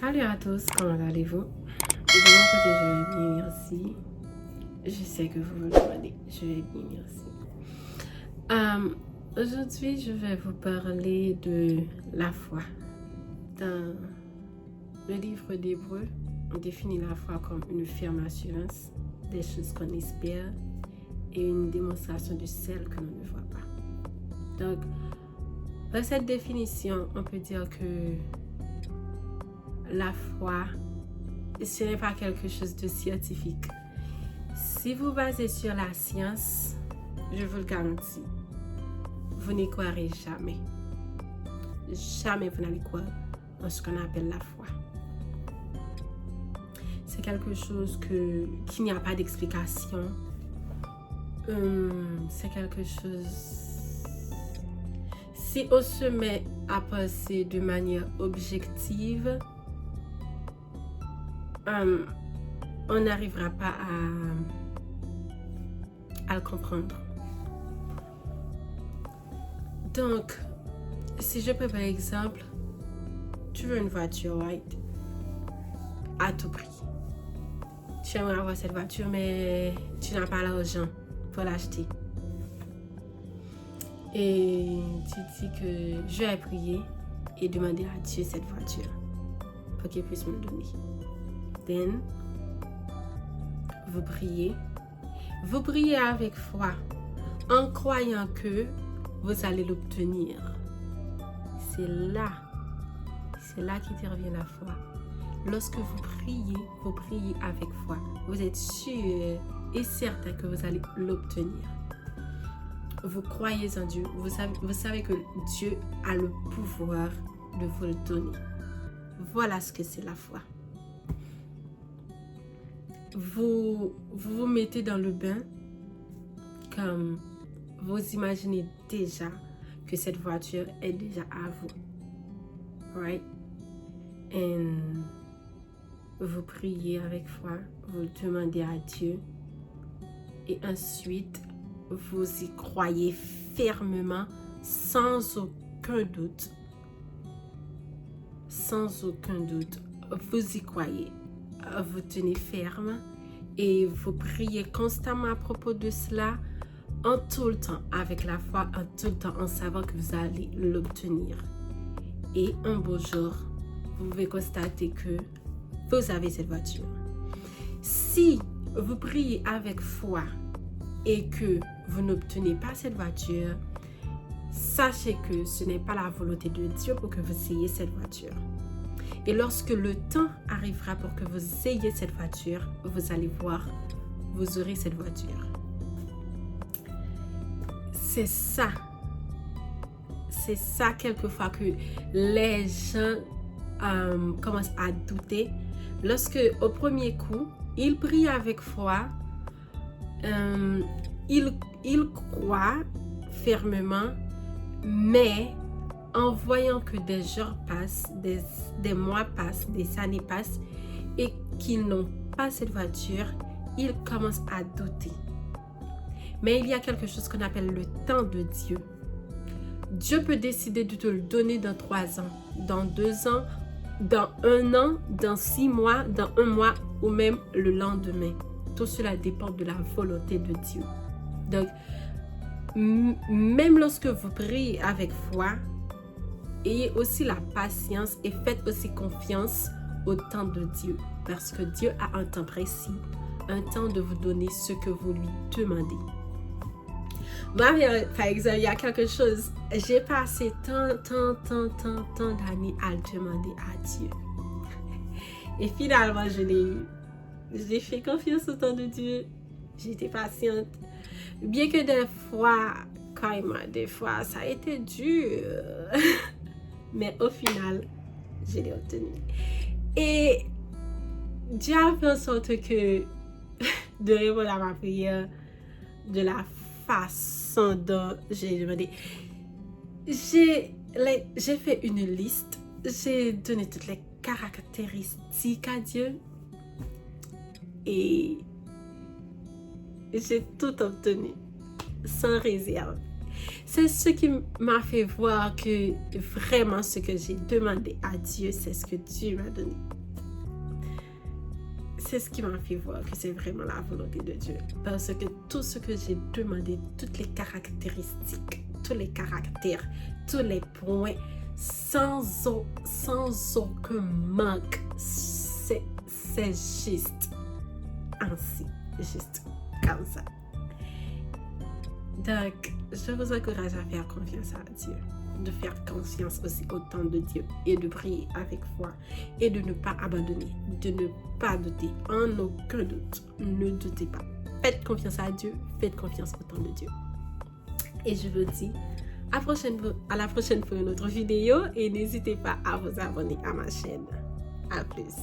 Salut à tous, comment allez-vous? De mon côté, je vais bien, merci. Je sais que vous me le demandez, je vais bien, merci. Aujourd'hui, je vais vous parler de la foi. Dans le livre d'Hébreux, on définit la foi comme une ferme assurance des choses qu'on espère et une démonstration de celles que l'on ne voit pas. Donc, dans cette définition, on peut dire que la foi, ce n'est pas quelque chose de scientifique. Si vous basez sur la science, je vous le garantis, vous n'y croirez jamais. Jamais vous n'allez croire en ce qu'on appelle la foi. C'est quelque chose qu'il n'y a pas d'explication. C'est quelque chose... Si on se met à penser de manière objective, on n'arrivera pas à le comprendre. Donc, si je prends par exemple, tu veux une voiture, right? À tout prix. Tu aimerais avoir cette voiture, mais tu n'as pas l'argent pour l'acheter. Et tu dis que je vais prier et demander à Dieu cette voiture pour qu'il puisse me le donner. Then, vous priez avec foi en croyant que vous allez l'obtenir. C'est là qu'intervient la foi. Lorsque vous priez avec foi. Vous êtes sûr et certain que vous allez l'obtenir. Vous croyez en Dieu. Vous savez que Dieu a le pouvoir de vous le donner. Voilà ce que c'est la foi. Vous vous mettez dans le bain comme vous imaginez déjà que cette voiture est déjà à vous. Right? Et vous priez avec foi, vous le demandez à Dieu et ensuite vous y croyez fermement sans aucun doute. Sans aucun doute, vous y croyez. Vous tenez ferme et vous priez constamment à propos de cela en tout le temps, avec la foi, en tout le temps, en savant que vous allez l'obtenir. Et un beau jour, vous pouvez constater que vous avez cette voiture. Si vous priez avec foi et que vous n'obtenez pas cette voiture, sachez que ce n'est pas la volonté de Dieu pour que vous ayez cette voiture. Et lorsque le temps arrivera pour que vous ayez cette voiture, vous allez voir, vous aurez cette voiture. C'est ça quelquefois que les gens commencent à douter. Lorsque au premier coup, ils prient avec foi, ils croient fermement, mais en voyant que des jours passent, des mois passent, des années passent et qu'ils n'ont pas cette voiture, ils commencent à douter. Mais il y a quelque chose qu'on appelle le temps de Dieu. Dieu peut décider de te le donner dans 3 ans, dans 2 ans, dans 1 an, dans 6 mois, dans 1 mois ou même le lendemain. Tout cela dépend de la volonté de Dieu. Donc, même lorsque vous priez avec foi, ayez aussi la patience et faites aussi confiance au temps de Dieu. Parce que Dieu a un temps précis, un temps de vous donner ce que vous lui demandez. Moi, par exemple, il y a quelque chose, j'ai passé tant d'années à le demander à Dieu. Et finalement, je l'ai eu. J'ai fait confiance au temps de Dieu. J'étais patiente. Bien que des fois, ça a été dur. Mais au final, je l'ai obtenu. Et Dieu a fait en sorte que de répondre à ma prière de la façon dont j'ai demandé. J'ai fait une liste. J'ai donné toutes les caractéristiques à Dieu. Et j'ai tout obtenu. Sans réserve. C'est ce qui m'a fait voir que vraiment ce que j'ai demandé à Dieu, c'est ce que Dieu m'a donné. C'est ce qui m'a fait voir que c'est vraiment la volonté de Dieu. Parce que tout ce que j'ai demandé, toutes les caractéristiques, tous les caractères, tous les points, sans aucun manque, c'est juste ainsi, juste comme ça. Donc, je vous encourage à faire confiance à Dieu, de faire confiance aussi au temps de Dieu et de prier avec foi et de ne pas abandonner, de ne pas douter, en aucun doute. Ne doutez pas. Faites confiance à Dieu, faites confiance au temps de Dieu. Et je vous dis à la prochaine pour une autre vidéo et n'hésitez pas à vous abonner à ma chaîne. À plus.